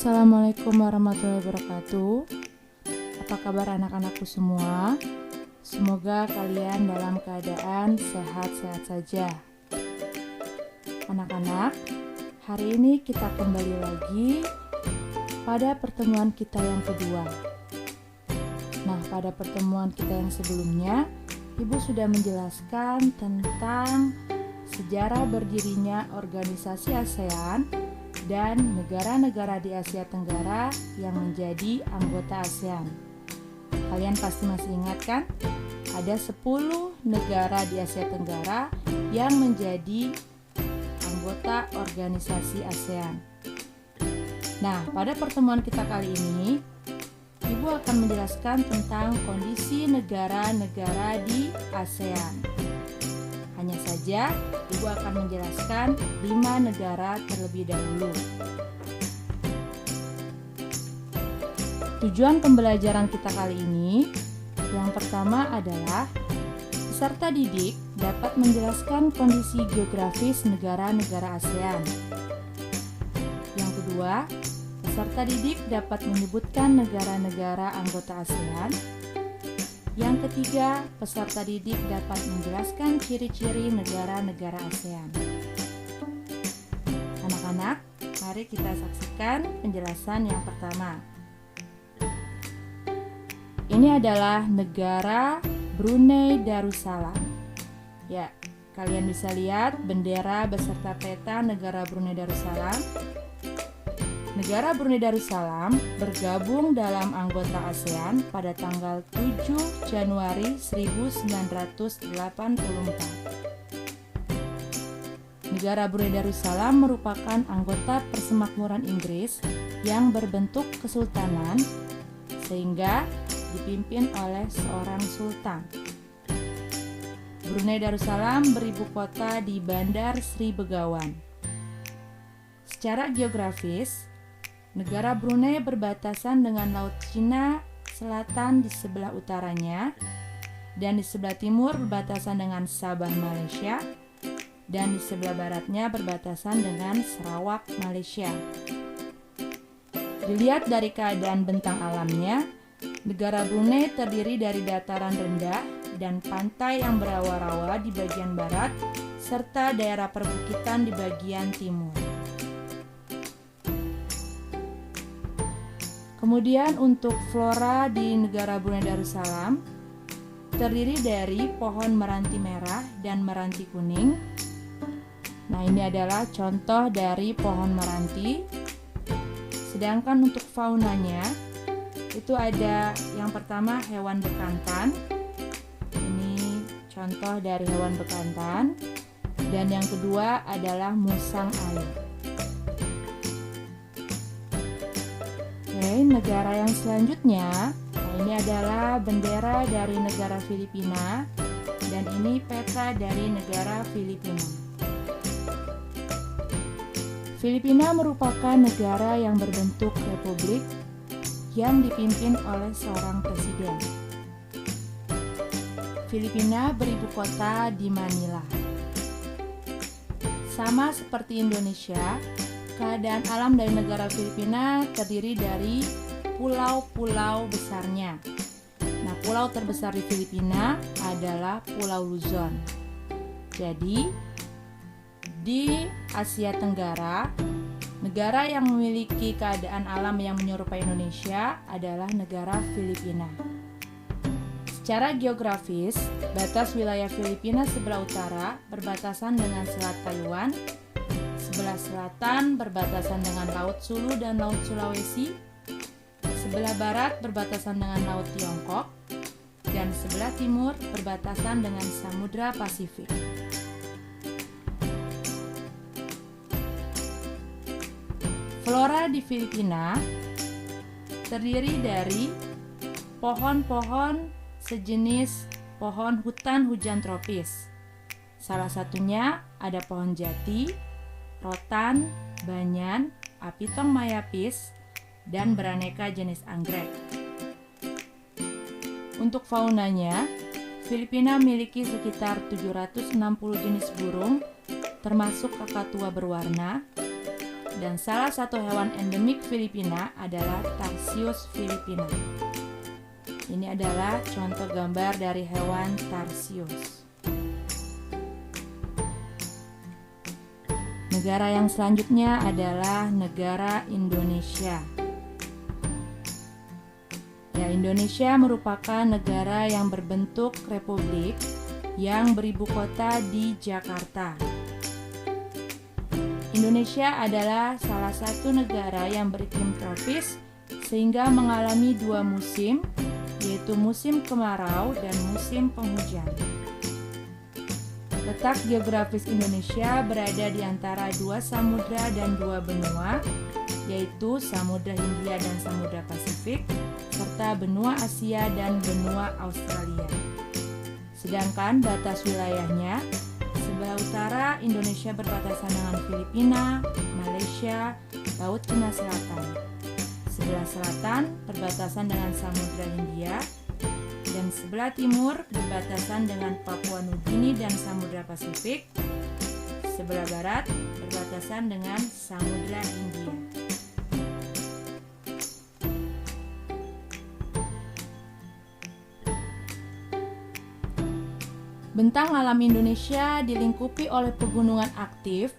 Assalamualaikum warahmatullahi wabarakatuh. Apa kabar anak-anakku semua? Semoga kalian dalam keadaan sehat-sehat saja. Anak-anak, hari ini kita kembali lagi pada pertemuan kita yang kedua. Nah, pada pertemuan kita yang sebelumnya, Ibu sudah menjelaskan tentang sejarah berdirinya organisasi ASEAN dan negara-negara di Asia Tenggara yang menjadi anggota ASEAN. Kalian pasti masih ingat kan? Ada 10 negara di Asia Tenggara yang menjadi anggota organisasi ASEAN. Nah, pada pertemuan kita kali ini, Ibu akan menjelaskan tentang kondisi negara-negara di ASEAN. Hanya saja, Ibu akan menjelaskan 5 negara terlebih dahulu. Tujuan pembelajaran kita kali ini, yang pertama adalah peserta didik dapat menjelaskan kondisi geografis negara-negara ASEAN. Yang kedua, peserta didik dapat menyebutkan negara-negara anggota ASEAN. Yang ketiga, peserta didik dapat menjelaskan ciri-ciri negara-negara ASEAN. Anak-anak, mari kita saksikan penjelasan yang pertama. Ini adalah negara Brunei Darussalam. Ya, kalian bisa lihat bendera beserta peta negara Brunei Darussalam. Negara Brunei Darussalam bergabung dalam anggota ASEAN pada tanggal 7 Januari 1984. Negara Brunei Darussalam merupakan anggota Persemakmuran Inggris yang berbentuk kesultanan sehingga dipimpin oleh seorang sultan. Brunei Darussalam beribu kota di Bandar Sri Begawan. Secara geografis, negara Brunei berbatasan dengan Laut Cina Selatan di sebelah utaranya dan di sebelah timur berbatasan dengan Sabah Malaysia dan di sebelah baratnya berbatasan dengan Sarawak Malaysia. Dilihat dari keadaan bentang alamnya, negara Brunei terdiri dari dataran rendah dan pantai yang berawa-rawa di bagian barat serta daerah perbukitan di bagian timur. Kemudian untuk flora di negara Brunei Darussalam terdiri dari pohon meranti merah dan meranti kuning. Nah, ini adalah contoh dari pohon meranti. Sedangkan untuk faunanya itu ada yang pertama hewan bekantan. Ini contoh dari hewan bekantan. Dan yang kedua adalah musang air. Negara yang selanjutnya, ini adalah bendera dari negara Filipina dan ini peta dari negara Filipina. Filipina merupakan negara yang berbentuk republik yang dipimpin oleh seorang presiden. Filipina beribu kota di Manila. Sama seperti Indonesia, keadaan alam dari negara Filipina terdiri dari pulau-pulau besarnya. Nah, pulau terbesar di Filipina adalah Pulau Luzon. Jadi, di Asia Tenggara, negara yang memiliki keadaan alam yang menyerupai Indonesia adalah negara Filipina. Secara geografis, batas wilayah Filipina sebelah utara berbatasan dengan Selat Taiwan, sebelah selatan berbatasan dengan Laut Sulu dan Laut Sulawesi, sebelah barat berbatasan dengan Laut Tiongkok, dan sebelah timur berbatasan dengan Samudra Pasifik. Flora di Filipina terdiri dari pohon-pohon sejenis pohon hutan hujan tropis. Salah satunya ada pohon jati, rotan, banyan, apitong mayapis, dan beraneka jenis anggrek. Untuk faunanya, Filipina memiliki sekitar 760 jenis burung, termasuk kakatua berwarna, dan salah satu hewan endemik Filipina adalah Tarsius filipina. Ini adalah contoh gambar dari hewan Tarsius. Negara yang selanjutnya adalah negara Indonesia. Ya, Indonesia merupakan negara yang berbentuk republik yang beribu kota di Jakarta. Indonesia adalah salah satu negara yang beriklim tropis sehingga mengalami dua musim, yaitu musim kemarau dan musim penghujan. Letak geografis Indonesia berada di antara dua samudra dan dua benua, yaitu Samudra Hindia dan Samudra Pasifik, serta benua Asia dan benua Australia. Sedangkan batas wilayahnya, sebelah utara Indonesia berbatasan dengan Filipina, Malaysia, Laut Cina Selatan. Sebelah selatan berbatasan dengan Samudra Hindia, dan sebelah timur berbatasan dengan Papua Nugini dan Samudra Pasifik. Sebelah barat berbatasan dengan Samudra Hindia. Bentang alam Indonesia dilingkupi oleh pegunungan aktif,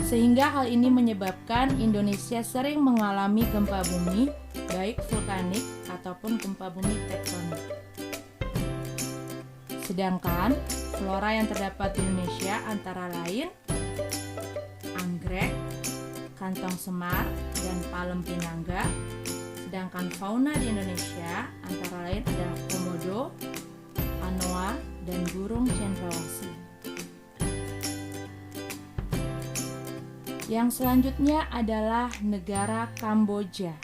sehingga hal ini menyebabkan Indonesia sering mengalami gempa bumi, baik vulkanik ataupun gempa bumi tektonik. Sedangkan flora yang terdapat di Indonesia antara lain anggrek, kantong semar, dan palem pinangga. Sedangkan fauna di Indonesia antara lain adalah komodo, anoa, dan burung cendrawasih. Yang selanjutnya adalah negara Kamboja.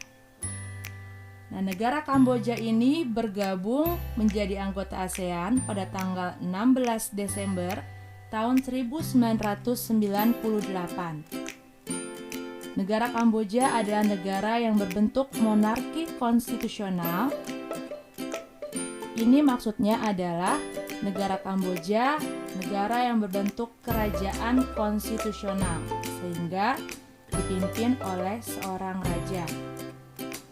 Nah, negara Kamboja ini bergabung menjadi anggota ASEAN pada tanggal 16 Desember tahun 1998. Negara Kamboja adalah negara yang berbentuk monarki konstitusional. Ini maksudnya adalah negara Kamboja, negara yang berbentuk kerajaan konstitusional, sehingga dipimpin oleh seorang raja.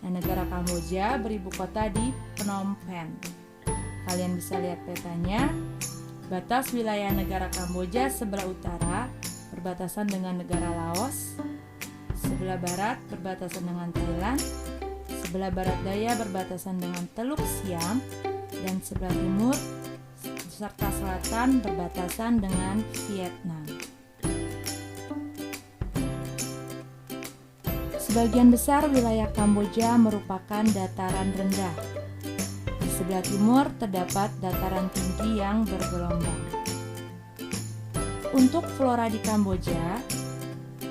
Nah, negara Kamboja beribu kota di Phnom Penh. Kalian bisa lihat petanya. Batas wilayah negara Kamboja sebelah utara berbatasan dengan negara Laos, sebelah barat berbatasan dengan Thailand, sebelah barat daya berbatasan dengan Teluk Siam, dan sebelah timur serta selatan berbatasan dengan Vietnam. Sebagian besar wilayah Kamboja merupakan dataran rendah. Di sebelah timur terdapat dataran tinggi yang bergelombang. Untuk flora di Kamboja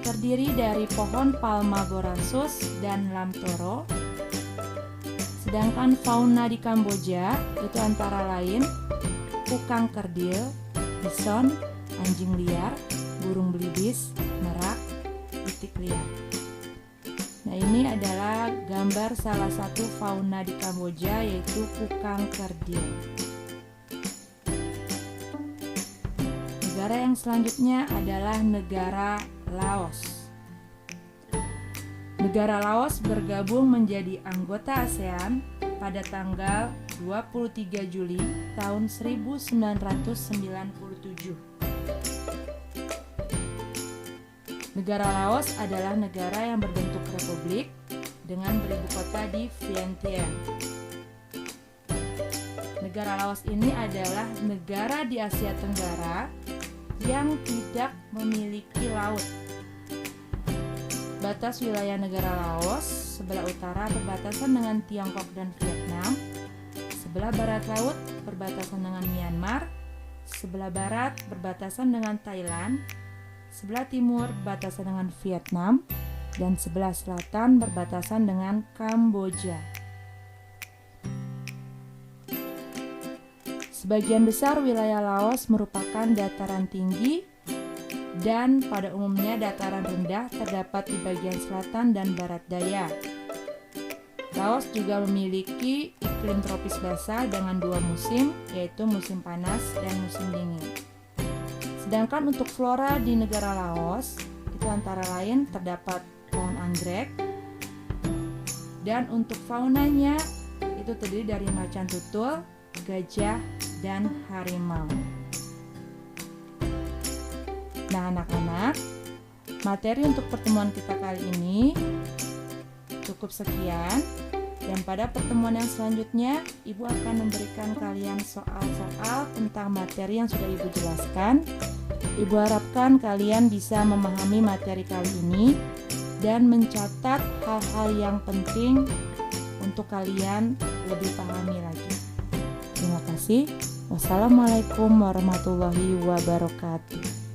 terdiri dari pohon palma borassus dan lamtoro. Sedangkan fauna di Kamboja itu antara lain kukang kerdil, bison, anjing liar, burung belibis, merak, itik liar. Nah, ini adalah gambar salah satu fauna di Kamboja, yaitu kukang kerdil. Negara yang selanjutnya adalah negara Laos. Negara Laos bergabung menjadi anggota ASEAN pada tanggal 23 Juli tahun 1997. Negara Laos adalah negara yang berbentuk republik dengan beribu kota di Vientiane. Negara Laos ini adalah negara di Asia Tenggara yang tidak memiliki laut. Batas wilayah negara Laos sebelah utara berbatasan dengan Tiongkok dan Vietnam, sebelah barat laut berbatasan dengan Myanmar, sebelah barat berbatasan dengan Thailand, sebelah timur berbatasan dengan Vietnam, dan sebelah selatan berbatasan dengan Kamboja. Sebagian besar wilayah Laos merupakan dataran tinggi dan pada umumnya dataran rendah terdapat di bagian selatan dan barat daya. Laos juga memiliki iklim tropis basah dengan dua musim, yaitu musim panas dan musim dingin. Sedangkan untuk flora di negara Laos, itu antara lain terdapat anggrek. Dan untuk faunanya itu terdiri dari macan tutul, gajah, dan harimau. Nah anak-anak, materi untuk pertemuan kita kali ini cukup sekian. Dan pada pertemuan yang selanjutnya, Ibu akan memberikan kalian soal-soal tentang materi yang sudah Ibu jelaskan. Ibu harapkan kalian bisa memahami materi kali ini dan mencatat hal-hal yang penting untuk kalian lebih pahami lagi. Terima kasih. Wassalamualaikum warahmatullahi wabarakatuh.